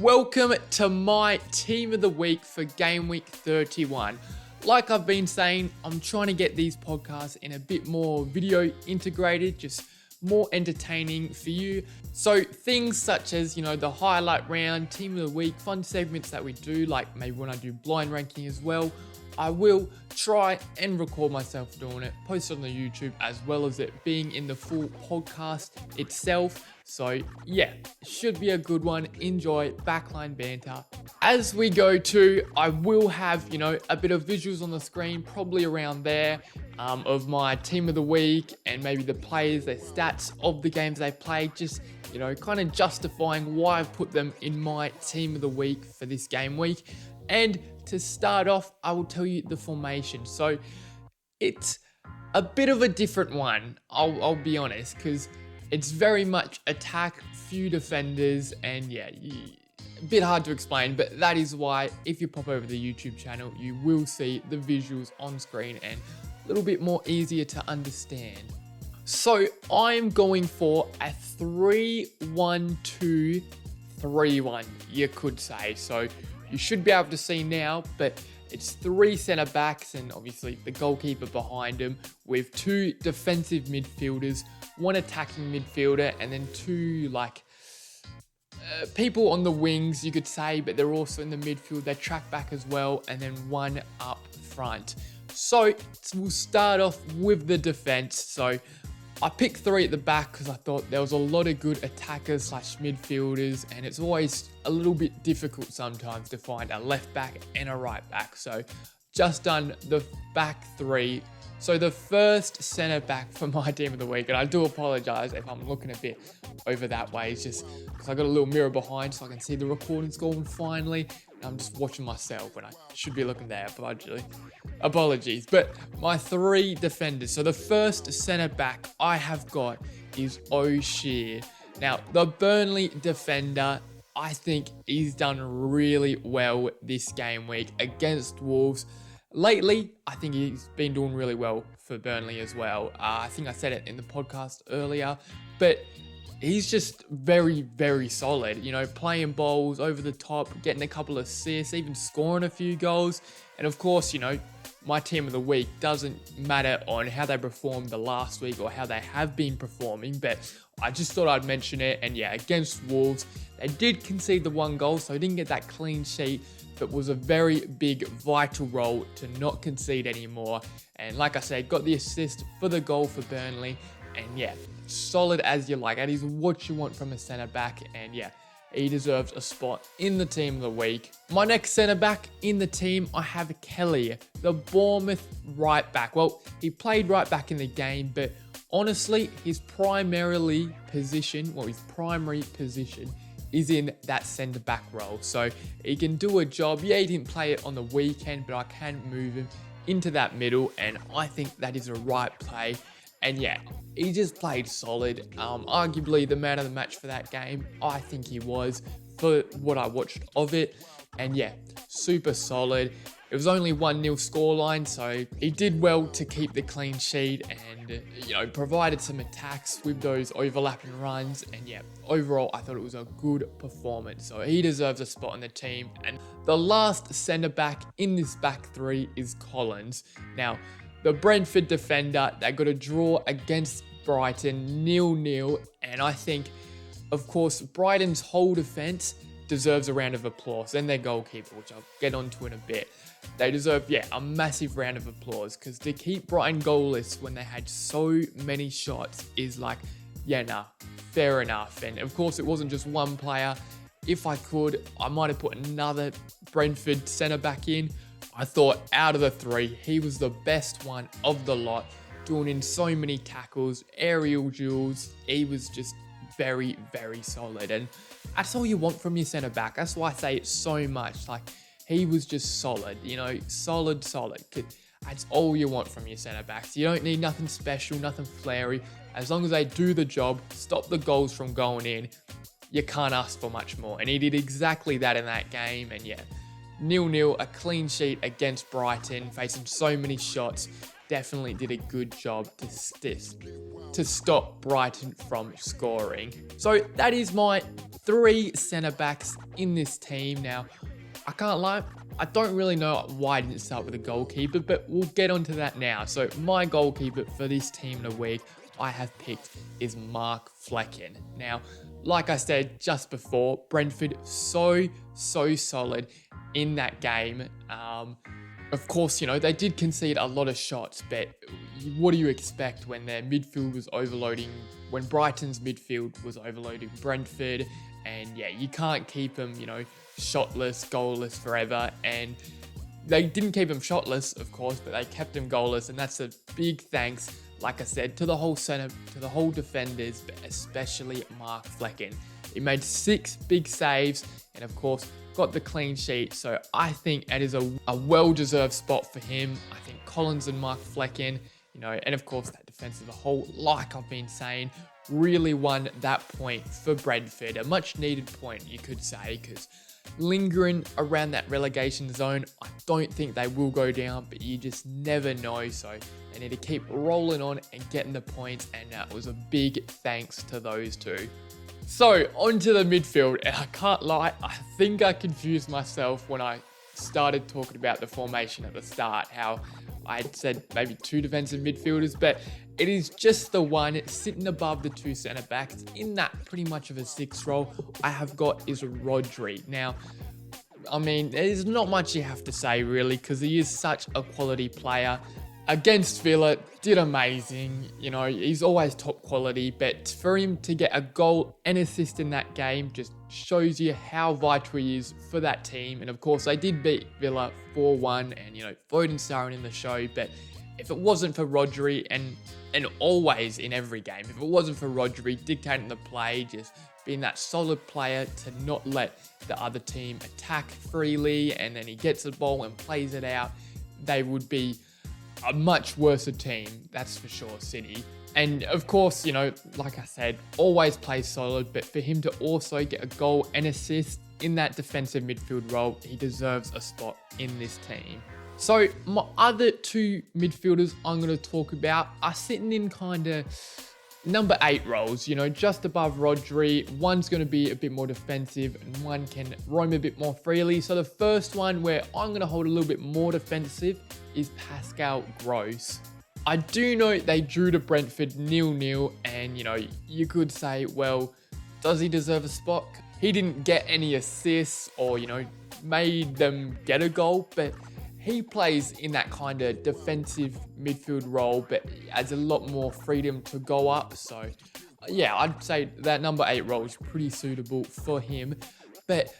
Welcome to my team of the week for Game Week 31. Like I've been saying, I'm trying to get these podcasts in a bit more video integrated, just more entertaining for you. So things such as, the highlight round, team of the week, fun segments that we do, like maybe when I do blind ranking as well, I will try and record myself doing it, post it on the YouTube, as well as it being in the full podcast itself. So yeah, should be a good one. Enjoy Backline Banter. As we go to, I will have, a bit of visuals on the screen, probably around there, of my team of the week and maybe the players, their stats of the games they played, just, kind of justifying why I've put them in my team of the week for this game week. And to start off, I will tell you the formation. So it's a bit of a different one, I'll be honest, because it's very much attack, few defenders, and yeah, a bit hard to explain, but that is why if you pop over the YouTube channel, you will see the visuals on screen and a little bit more easier to understand. So I'm going for a 3-1-2-3-1, you could say. So you should be able to see now, but it's 3 centre backs and obviously the goalkeeper behind him with 2 defensive midfielders, 1 attacking midfielder, and then 2 people on the wings, you could say, but they're also in the midfield. They track back as well, and then 1 up front. So we'll start off with the defense. So I picked 3 at the back because I thought there was a lot of good attackers / midfielders, and it's always a little bit difficult sometimes to find a left back and a right back. So just done the back 3. So the first centre back for my team of the week, and I do apologise if I'm looking a bit over that way, it's just because I got a little mirror behind so I can see the recording's going finally. And I'm just watching myself when I should be looking there, apologies. But my 3 defenders. So the first centre back I have got is O'Shea. Now, the Burnley defender, I think he's done really well this game week against Wolves. Lately, I think he's been doing really well for Burnley as well. I think I said it in the podcast earlier, but he's just very, very solid. Playing balls over the top, getting a couple of assists, even scoring a few goals. And of course, my team of the week doesn't matter on how they performed the last week or how they have been performing, but I just thought I'd mention it. And yeah, against Wolves, they did concede the 1 goal, so he didn't get that clean sheet, but was a very big, vital role to not concede anymore. And like I said, got the assist for the goal for Burnley. And yeah, solid as you like. That is what you want from a centre-back. And yeah, he deserves a spot in the team of the week. My next centre-back in the team, I have Kelly, the Bournemouth right back. Well, he played right back in the game, but honestly, his primary position is in that centre-back role. So he can do a job. Yeah, he didn't play it on the weekend, but I can move him into that middle, and I think that is a right play. And yeah, he just played solid. Arguably the man of the match for that game. I think he was, for what I watched of it. And yeah, super solid. It was only 1-0 scoreline, so he did well to keep the clean sheet and, provided some attacks with those overlapping runs. And yeah, overall, I thought it was a good performance. So he deserves a spot on the team. And the last centre-back in this back 3 is Collins. Now, the Brentford defender, they got a draw against Brighton, 0-0. And I think, of course, Brighton's whole defence deserves a round of applause. And their goalkeeper, which I'll get onto in a bit. They deserve, a massive round of applause. Because to keep Brighton goalless when they had so many shots is fair enough. And of course, it wasn't just one player. If I could, I might have put another Brentford centre-back in. I thought out of the 3, he was the best one of the lot, doing in so many tackles, aerial duels. He was just very, very solid. And that's all you want from your centre-back. That's why I say it so much. He was just solid, solid. That's all you want from your centre-backs. You don't need nothing special, nothing flary. As long as they do the job, stop the goals from going in, you can't ask for much more. And he did exactly that in that game. And yeah, 0-0, a clean sheet against Brighton, facing so many shots. Definitely did a good job to stop Brighton from scoring. So that is my 3 centre backs in this team. Now, I can't lie, I don't really know why I didn't start with a goalkeeper, but we'll get onto that now. So my goalkeeper for this team in a week I have picked is Mark Flecken. Now, like I said just before, Brentford so solid in that game. Of course, you know, they did concede a lot of shots, but what do you expect when their midfield was overloading, when Brighton's midfield was overloading Brentford? And yeah, you can't keep them, you know, shotless, goalless forever. And they didn't keep them shotless, of course, but they kept them goalless. And that's a big thanks, like I said, to the whole centre, to the whole defenders, but especially Mark Flecken. He made 6 big saves and, of course, got the clean sheet. So I think it is a well-deserved spot for him. I think Collins and Mark Flecken, you know, and of course that defense as a whole, like I've been saying, really won that point for Brentford. A much needed point, you could say, because lingering around that relegation zone, I don't think they will go down, but you just never know. So they need to keep rolling on and getting the points, and that was a big thanks to those two. So onto the midfield, and I can't lie, I think I confused myself when I started talking about the formation at the start, how I had said maybe 2 defensive midfielders, but it is just the one sitting above the 2 centre backs in that pretty much of a 6 role I have got is Rodri. Now, I mean, there's not much you have to say really, because he is such a quality player. Against Villa, did amazing. You know, he's always top quality, but for him to get a goal and assist in that game just shows you how vital he is for that team. And of course, they did beat Villa 4-1, and, you know, Foden starring in the show. But if it wasn't for Rodri, and always in every game, if it wasn't for Rodri dictating the play, just being that solid player to not let the other team attack freely, and then he gets the ball and plays it out, they would be a much worse team, that's for sure, City. And of course, you know, like I said, always plays solid, but for him to also get a goal and assist in that defensive midfield role, he deserves a spot in this team. So my other 2 midfielders I'm going to talk about are sitting in kind of number 8 roles, you know, just above Rodri. One's going to be a bit more defensive and one can roam a bit more freely. So the first one where I'm going to hold a little bit more defensive is Pascal Gross. I do know they drew to Brentford 0-0, and, you know, you could say, well, does he deserve a spot? He didn't get any assists or, you know, made them get a goal, but he plays in that kind of defensive midfield role, but has a lot more freedom to go up. So yeah, I'd say that number 8 role is pretty suitable for him. But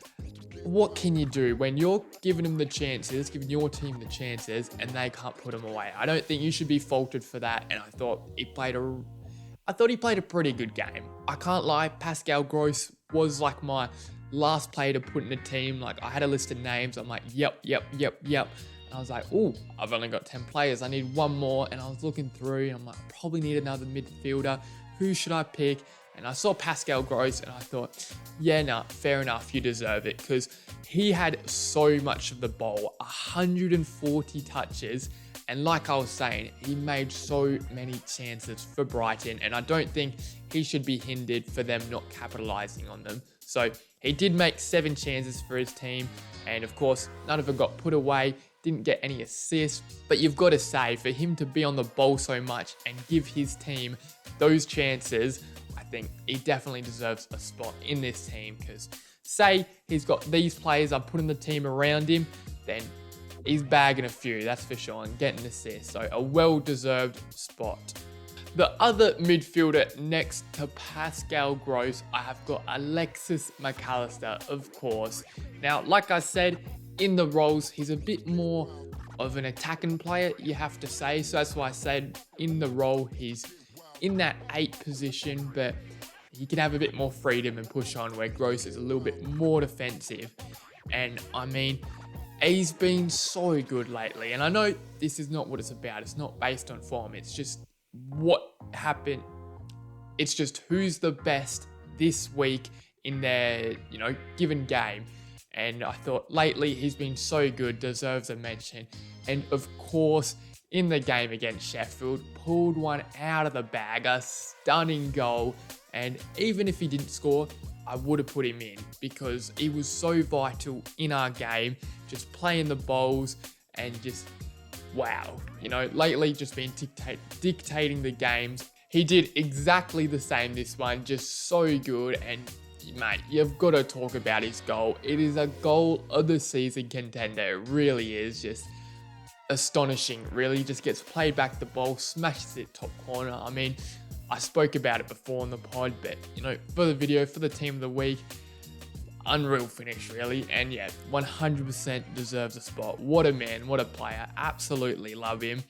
what can you do when you're giving him the chances, giving your team the chances, and they can't put them away? I don't think you should be faulted for that. And I thought he played a pretty good game. I can't lie, Pascal Gross was like my last player to put in a team. Like, I had a list of names. I'm like, yep. And I was like, oh, I've only got 10 players. I need one more. And I was looking through and I'm like, I probably need another midfielder. Who should I pick? And I saw Pascal Gross and I thought, yeah, nah, fair enough. You deserve it, because he had so much of the ball, 140 touches. And like I was saying, he made so many chances for Brighton, and I don't think he should be hindered for them not capitalising on them. So he did make 7 chances for his team, and of course, none of them got put away, didn't get any assists. But you've got to say, for him to be on the ball so much and give his team those chances, I think he definitely deserves a spot in this team, because say he's got these players, I'm putting the team around him, then he's bagging a few, that's for sure, and getting assists. So a well-deserved spot. The other midfielder next to Pascal Gross, I have got Alexis McAllister, of course. Now, like I said, in the roles, he's a bit more of an attacking player, you have to say. So that's why I said in the role, he's in that 8 position, but he can have a bit more freedom and push on, where Gross is a little bit more defensive. And I mean, he's been so good lately. And I know this is not what it's about. It's not based on form. It's just what happened. It's just who's the best this week in their, you know, given game. And I thought lately he's been so good, deserves a mention. And of course, in the game against Sheffield, pulled one out of the bag, a stunning goal. And even if he didn't score, I would have put him in because he was so vital in our game, just playing the balls and just, wow. You know, lately just been dictating the games. He did exactly the same this one, just so good. And mate, you've got to talk about his goal. It is a goal of the season contender. It really is just astonishing, really. Just gets played back the ball, smashes it top corner. I mean, I spoke about it before on the pod, but you know, for the video, for the team of the week, unreal finish, really. And yeah, 100% deserves a spot. What a man, what a player. Absolutely love him.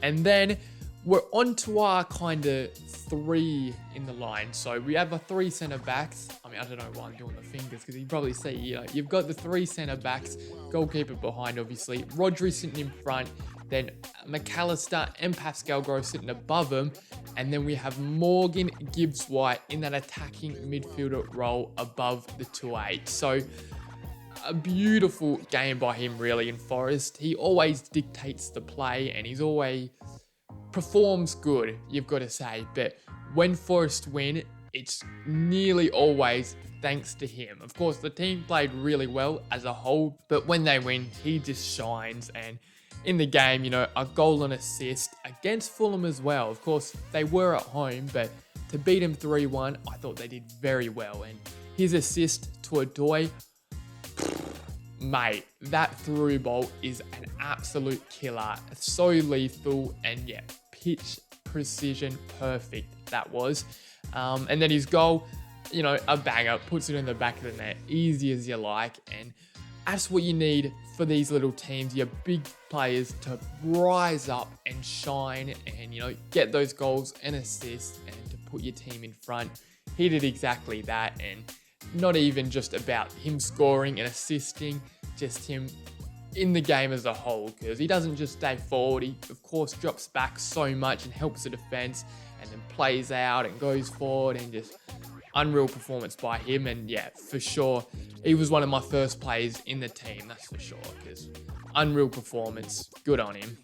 And then we're on to our kind of three in the line. So we have our three centre backs. I mean, I don't know why I'm doing the fingers because you can probably see, you know, you've got the three centre backs, goalkeeper behind, obviously, Rodri sitting in front, then McAllister and Pascal Gross sitting above him. And then we have Morgan Gibbs-White in that attacking midfielder role above the 2-8. So a beautiful game by him, really, in Forest. He always dictates the play and he's always performs good, you've got to say. But when Forest win, it's nearly always thanks to him. Of course, the team played really well as a whole, but when they win, he just shines. And in the game, you know, a goal and assist against Fulham as well. Of course, they were at home, but to beat him 3-1, I thought they did very well. And his assist to Adoy, mate, that through ball is an absolute killer. So lethal and yeah, pitch precision perfect that was. And then his goal, you know, a banger, puts it in the back of the net, easy as you like. And that's what you need for these little teams, your big players to rise up and shine and, you know, get those goals and assists and to put your team in front. He did exactly that, and not even just about him scoring and assisting, just him in the game as a whole, because he doesn't just stay forward. He, of course, drops back so much and helps the defense and then plays out and goes forward, and just unreal performance by him. And yeah, for sure, he was one of my first players in the team, that's for sure, because unreal performance, good on him.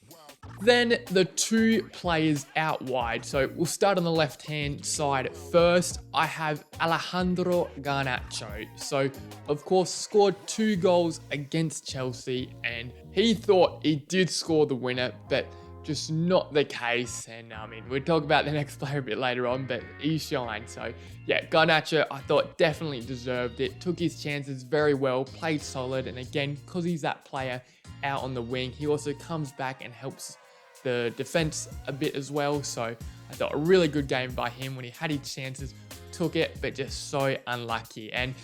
Then the two players out wide. So we'll start on the left-hand side first. I have Alejandro Garnacho. So, of course, scored 2 goals against Chelsea, and he thought he did score the winner, but just not the case. And I mean, we'll talk about the next player a bit later on, but he shined. So yeah, Garnacho, I thought definitely deserved it. Took his chances very well, played solid. And again, because he's that player out on the wing, he also comes back and helps the defense a bit as well. So I thought a really good game by him when he had his chances, took it, but just so unlucky. And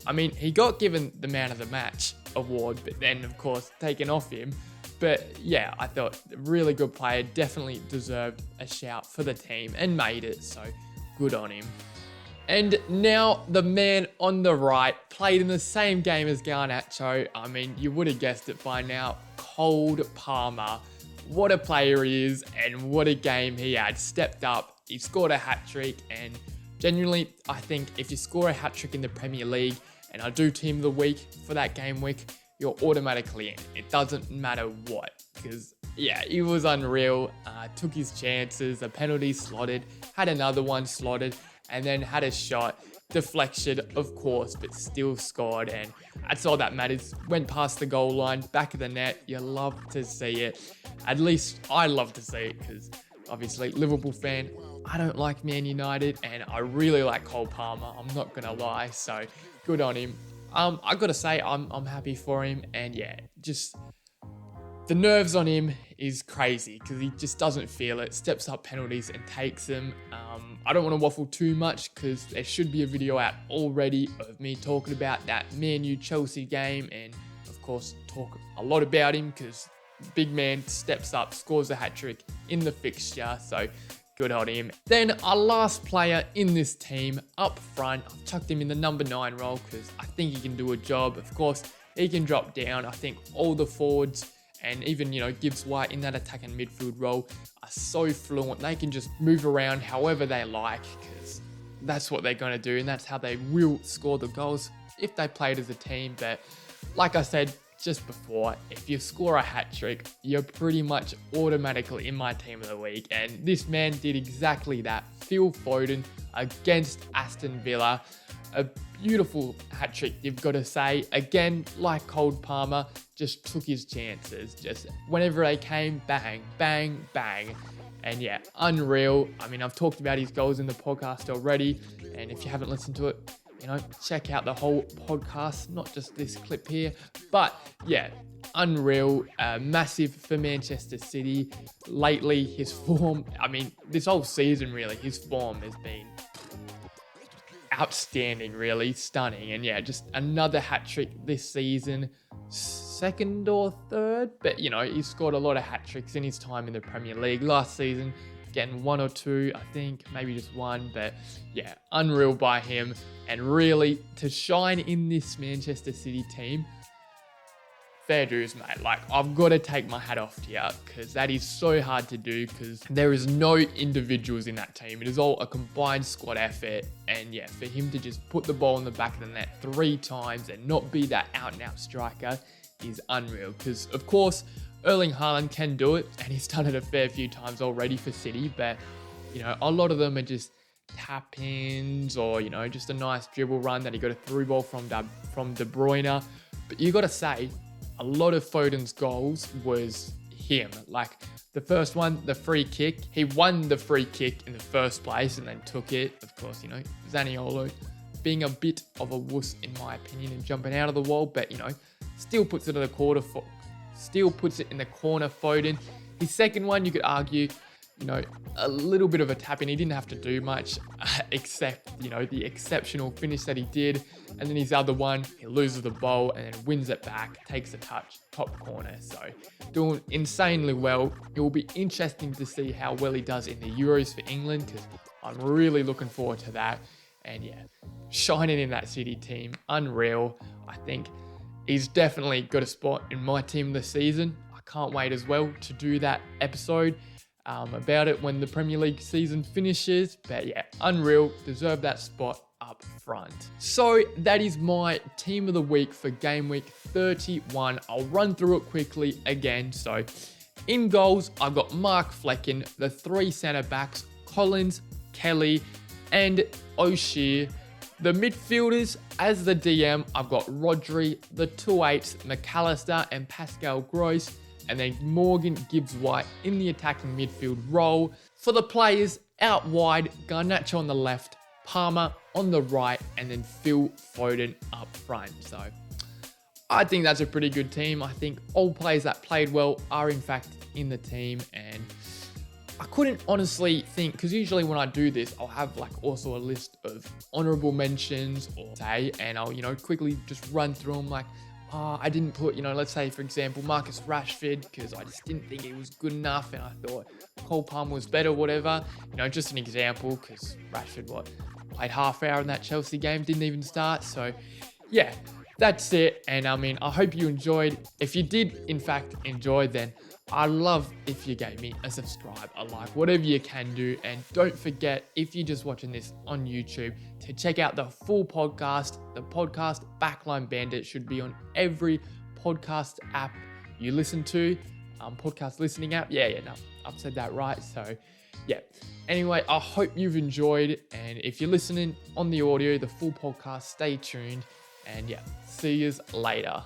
I mean, he got given the man of the match award, but then of course taken off him. But yeah, I thought really good player, definitely deserved a shout for the team and made it, so good on him. And now the man on the right played in the same game as Garnacho. I mean, you would have guessed it by now, Cole Palmer. What a player he is, and what a game he had. Stepped up, he scored a hat-trick, and genuinely, I think if you score a hat-trick in the Premier League, and I do team of the week for that game week, you're automatically in. It doesn't matter what, because yeah, he was unreal. Took his chances, a penalty slotted, had another one slotted, and then had a shot, deflection, of course, but still scored. And that's all that matters. Went past the goal line, back of the net. You love to see it. At least I love to see it, because obviously Liverpool fan, I don't like Man United, and I really like Cole Palmer. I'm not gonna lie. So good on him. I gotta say, I'm happy for him, and yeah, just the nerves on him is crazy because he just doesn't feel it, steps up penalties and takes them. I don't want to waffle too much because there should be a video out already of me talking about that Man U Chelsea game, and of course talk a lot about him because big man steps up, scores a hat-trick in the fixture, so good on him. Then our last player in this team up front, I've chucked him in the number 9 role because I think he can do a job. Of course, he can drop down. I think all the forwards and even, you know, Gibbs-White in that attacking midfield role are so fluent. They can just move around however they like because that's what they're going to do, and that's how they will score the goals if they played as a team. But like I said just before, if you score a hat-trick, you're pretty much automatically in my team of the week, and this man did exactly that. Phil Foden against Aston Villa, a beautiful hat trick, you've got to say. Again, like Cole Palmer, just took his chances. Just whenever they came, bang, bang, bang. And yeah, unreal. I mean, I've talked about his goals in the podcast already. And if you haven't listened to it, check out the whole podcast, not just this clip here. But yeah, unreal, massive for Manchester City. Lately, his form, this whole season really, his form has been outstanding, really stunning. And yeah, just another hat trick this season, second or third, but he scored a lot of hat tricks in his time in the Premier League last season, getting one or two, I think, maybe just one, but yeah, unreal by him. And really, to shine in this Manchester City team, fair dues, mate. Like, I've got to take my hat off to you, because that is so hard to do, because there is no individuals in that team. It is all a combined squad effort. And yeah, for him to just put the ball in the back of the net 3 times and not be that out-and-out striker is unreal. Because, of course, Erling Haaland can do it, and he's done it a fair few times already for City. But, a lot of them are just tap-ins or, just a nice dribble run that he got a through ball from De Bruyne. But you got to say, a lot of Foden's goals was him. Like the first one, the free kick, he won the free kick in the first place and then took it. Of course, Zaniolo being a bit of a wuss in my opinion and jumping out of the wall, but still puts it in the corner. Still puts it in the corner. Foden. His second one, you could argue, a little bit of a tap in. He didn't have to do much except, the exceptional finish that he did. And then his other one, he loses the ball and then wins it back, takes a touch, top corner. So doing insanely well. It will be interesting to see how well he does in the Euros for England, because I'm really looking forward to that. And yeah, shining in that City team, unreal. I think he's definitely got a spot in my team this season. I can't wait as well to do that episode about it when the Premier League season finishes. But yeah, unreal, deserve that spot up front. So that is my team of the week for game week 31. I'll run through it quickly again. So in goals, I've got Mark Flecken, the 3 centre backs, Collins, Kelly, and O'Shea. The midfielders, as the DM, I've got Rodri, the 2/8s, McAllister, and Pascal Gross. And then Morgan Gibbs-White in the attacking midfield role. For the players, out wide, Garnacho on the left, Palmer on the right, and then Phil Foden up front. So I think that's a pretty good team. I think all players that played well are in fact in the team. And I couldn't honestly think, because usually when I do this, I'll have also a list of honorable mentions or say, and I'll, quickly just run through them I didn't put, let's say, for example, Marcus Rashford, because I just didn't think he was good enough and I thought Cole Palmer was better, whatever. Just an example, because Rashford, played half hour in that Chelsea game, didn't even start. So, yeah, that's it. And, I hope you enjoyed. If you did, in fact, enjoy, then I'd love if you gave me a subscribe, a like, whatever you can do. And don't forget, if you're just watching this on YouTube, to check out the full podcast. The podcast Backline Banter should be on every podcast app you listen to. Podcast listening app. Yeah, no, I've said that right. So, yeah. Anyway, I hope you've enjoyed. And if you're listening on the audio, the full podcast, stay tuned. And yeah, see you later.